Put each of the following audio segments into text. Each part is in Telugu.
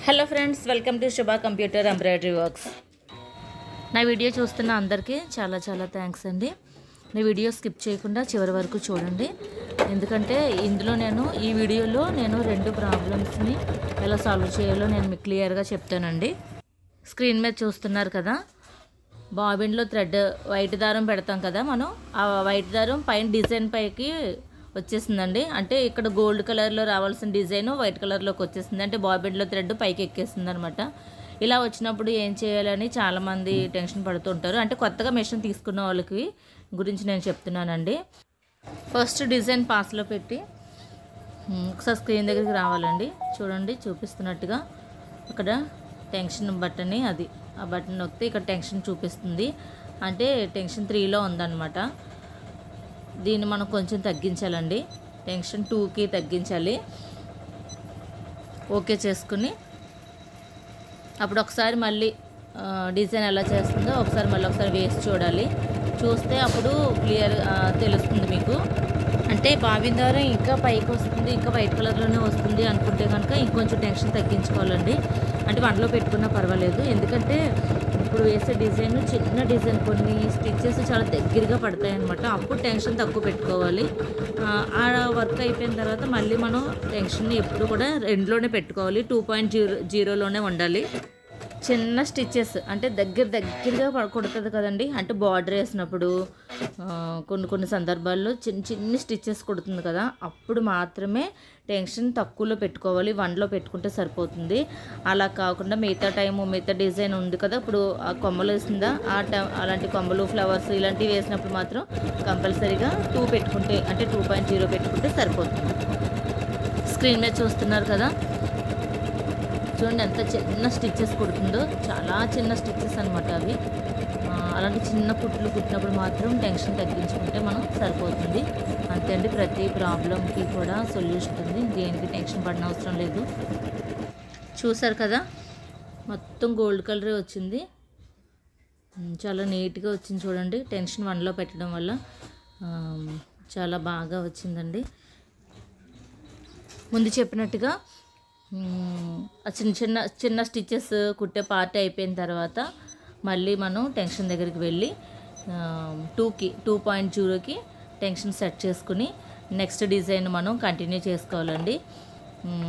హలో ఫ్రెండ్స్, వెల్కమ్ టు శుభ కంప్యూటర్ ఎంబ్రాయిడరీ వర్క్స్. నా వీడియో చూస్తున్న అందరికీ చాలా చాలా థ్యాంక్స్ అండి. నా వీడియో స్కిప్ చేయకుండా చివరి వరకు చూడండి. ఎందుకంటే ఈ వీడియోలో నేను 2 ప్రాబ్లమ్స్ని ఎలా సాల్వ్ చేయాలో నేను మీకు క్లియర్గా చెప్తానండి. స్క్రీన్ మీద చూస్తున్నారు కదా, బాబిన్లో థ్రెడ్ వైట్ దారం పెడతాం కదా మనం, ఆ వైట్ దారం పైన డిజైన్ పైకి వచ్చేసిందండి. అంటే ఇక్కడ గోల్డ్ కలర్లో రావాల్సిన డిజైన్ వైట్ కలర్లోకి వచ్చేసింది. అంటే బాబిన్లో థ్రెడ్ పైకి ఎక్కేసింది అనమాట. ఇలా వచ్చినప్పుడు ఏం చేయాలని చాలామంది టెన్షన్ పడుతుంటారు. అంటే కొత్తగా మెషిన్ తీసుకున్న వాళ్ళకి గురించి నేను చెప్తున్నానండి. ఫస్ట్ డిజైన్ పాస్లో పెట్టి ఒకసారి స్క్రీన్ దగ్గరికి రావాలండి. చూడండి, చూపిస్తున్నట్టుగా అక్కడ టెన్షన్ బటన్, ఆ బటన్ నొక్కితే ఇక్కడ టెన్షన్ చూపిస్తుంది. అంటే టెన్షన్ 3లో ఉందన్నమాట. దీన్ని మనం కొంచెం తగ్గించాలండి. టెన్షన్ 2కి తగ్గించాలి. ఓకే చేసుకుని అప్పుడు ఒకసారి మళ్ళీ డిజైన్ ఎలా చేస్తుందో ఒకసారి వేసి చూడాలి. చూస్తే అప్పుడు క్లియర్ తెలుస్తుంది మీకు. అంటే బాబిన్ దారం ఇంకా పైకి వస్తుంది, ఇంకా వైట్ కలర్లోనే వస్తుంది అనుకుంటే కనుక ఇంకొంచెం టెన్షన్ తగ్గించుకోవాలండి. అంటే 1లో పెట్టుకున్నా పర్వాలేదు. ఎందుకంటే ఇప్పుడు వేసే డిజైన్ చిన్న డిజైన్, కొన్ని స్టిచ్చెస్ చాలా దగ్గరగా పడతాయి అనమాట. అప్పుడు టెన్షన్ తక్కువ పెట్టుకోవాలి. ఆ వర్క్ అయిపోయిన తర్వాత మళ్ళీ మనం టెన్షన్ని ఎప్పుడు కూడా 2లోనే పెట్టుకోవాలి. 2.0లోనే ఉండాలి. చిన్న స్టిచ్చెస్ అంటే దగ్గరగా కుడుతుంది కదండి. అంటే బార్డర్ వేసినప్పుడు కొన్ని సందర్భాల్లో చిన్న స్టిచ్చెస్ కుడుతుంది కదా, అప్పుడు మాత్రమే టెన్షన్ తక్కువలో పెట్టుకోవాలి. 1లో పెట్టుకుంటే సరిపోతుంది. అలా కాకుండా మిగతా డిజైన్ ఉంది కదా, ఇప్పుడు ఆ కొమ్మలు వేసిందా, అలాంటి కొమ్మలు, ఫ్లవర్స్ ఇలాంటివి వేసినప్పుడు మాత్రం కంపల్సరీగా 2 పెట్టుకుంటే, అంటే 2.0 పెట్టుకుంటే సరిపోతుంది. స్క్రీన్ మీద చూస్తున్నారు కదా, చూడండి ఎంత చిన్న స్టిచ్చెస్ కుడుతుందో. చాలా చిన్న స్టిచ్చెస్ అనమాట అవి. అలాంటి చిన్న కుట్లు కుట్టినప్పుడు మాత్రం టెన్షన్ తగ్గించుకుంటే మనం సరిపోతుంది. అంతే అండి, ప్రతి ప్రాబ్లంకి కూడా సొల్యూషన్ ఉంది. దేనికి టెన్షన్ పడిన అవసరం లేదు. చూసారు కదా, మొత్తం గోల్డ్ కలరే వచ్చింది. చాలా నీట్గా వచ్చింది చూడండి. టెన్షన్ 1లో పెట్టడం వల్ల చాలా బాగా వచ్చిందండి. ముందు చెప్పినట్టుగా చిన్న స్టిచ్చెస్ కుట్టే పార్ట్ అయిపోయిన తర్వాత మళ్ళీ మనం టెన్షన్ దగ్గరికి వెళ్ళి 2.0కి టెన్షన్ సెట్ చేసుకుని నెక్స్ట్ డిజైన్ మనం కంటిన్యూ చేసుకోవాలండి.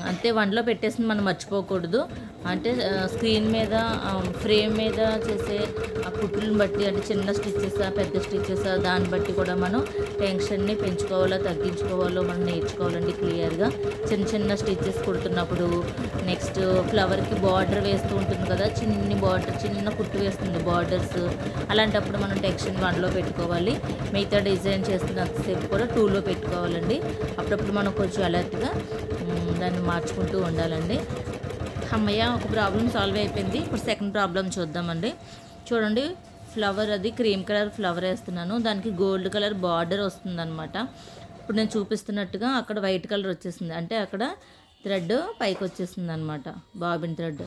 అంతే, 1లో పెట్టేసింది మనం మర్చిపోకూడదు. అంటే స్క్రీన్ మీద, ఫ్రేమ్ మీద చేసే ఆ కుట్లను బట్టి, అంటే చిన్న స్టిచ్చెస్ పెద్ద స్టిచ్చెస్ దాన్ని బట్టి కూడా మనం టెన్షన్ని పెంచుకోవాలో తగ్గించుకోవాలో మనం నేర్చుకోవాలండి క్లియర్గా. చిన్న స్టిచ్చెస్ కుడుతున్నప్పుడు నెక్స్ట్ ఫ్లవర్కి బార్డర్ వేస్తూ ఉంటుంది కదా, చిన్న కుట్టు వేస్తుంది బార్డర్స్. అలాంటప్పుడు మనం టెన్షన్ 1లో పెట్టుకోవాలి. మిగతా డిజైన్ చేస్తున్నంతసేపు కూడా 2లో పెట్టుకోవాలండి. అప్పుడప్పుడు మనం కొంచెం అలర్ట్గా దాన్ని మార్చుకుంటూ ఉండాలండి. అమ్మయ్య, ఒక ప్రాబ్లం సాల్వ్ అయిపోయింది. ఇప్పుడు సెకండ్ ప్రాబ్లం చూద్దామండి. చూడండి, ఫ్లవర్, అది క్రీమ్ కలర్ ఫ్లవర్ వేస్తున్నాను. దానికి గోల్డ్ కలర్ బార్డర్ వస్తుందన్నమాట. ఇప్పుడు నేను చూపిస్తున్నట్టుగా అక్కడ వైట్ కలర్ వచ్చేసింది. అంటే అక్కడ థ్రెడ్ పైకి వచ్చేసింది అనమాట, బాబిన్ థ్రెడ్.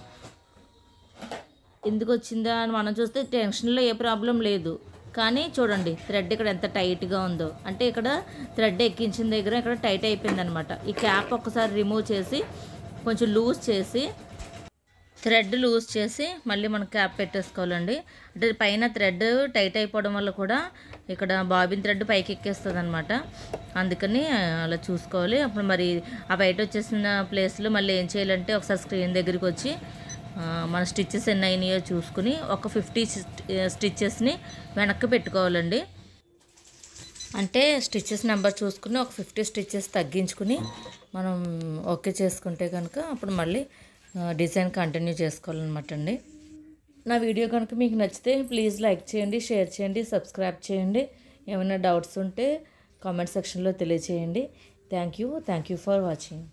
ఎందుకు వచ్చిందా అని మనం చూస్తే టెన్షన్లో ఏ ప్రాబ్లం లేదు. కానీ చూడండి, థ్రెడ్ ఇక్కడ ఎంత టైట్గా ఉందో. అంటే ఇక్కడ థ్రెడ్ ఎక్కించిన దగ్గర ఇక్కడ టైట్ అయిపోయింది అనమాట. ఈ క్యాప్ ఒక్కసారి రిమూవ్ చేసి కొంచెం థ్రెడ్ లూజ్ చేసి మళ్ళీ మనం క్యాప్ పెట్టేసుకోవాలండి. అంటే పైన థ్రెడ్ టైట్ అయిపోవడం వల్ల కూడా ఇక్కడ బాబిన్ థ్రెడ్ పైకి ఎక్కేస్తుంది అనమాట. అందుకని అలా చూసుకోవాలి. అప్పుడు మరి ఆ బయట వచ్చేసిన ప్లేస్లో మళ్ళీ ఏం చేయాలంటే ఒకసారి స్క్రీన్ దగ్గరికి వచ్చి మన స్టిచ్చెస్ ఎన్ని అయినాయో చూసుకుని ఒక 50 స్టిచ్చెస్ని వెనక్కి పెట్టుకోవాలండి. అంటే స్టిచ్చెస్ నెంబర్ చూసుకుని ఒక 50 స్టిచ్చెస్ తగ్గించుకుని మనం ఓకే చేసుకుంటే కనుక అప్పుడు మళ్ళీ డిజైన్ కంటిన్యూ చేసుకోవాలన్నమాట అండి. నా వీడియో కనుక మీకు నచ్చితే ప్లీజ్ లైక్ చేయండి, షేర్ చేయండి, సబ్స్క్రైబ్ చేయండి. ఏమైనా డౌట్స్ ఉంటే కామెంట్ సెక్షన్లో తెలియచేయండి. Thank you for watching.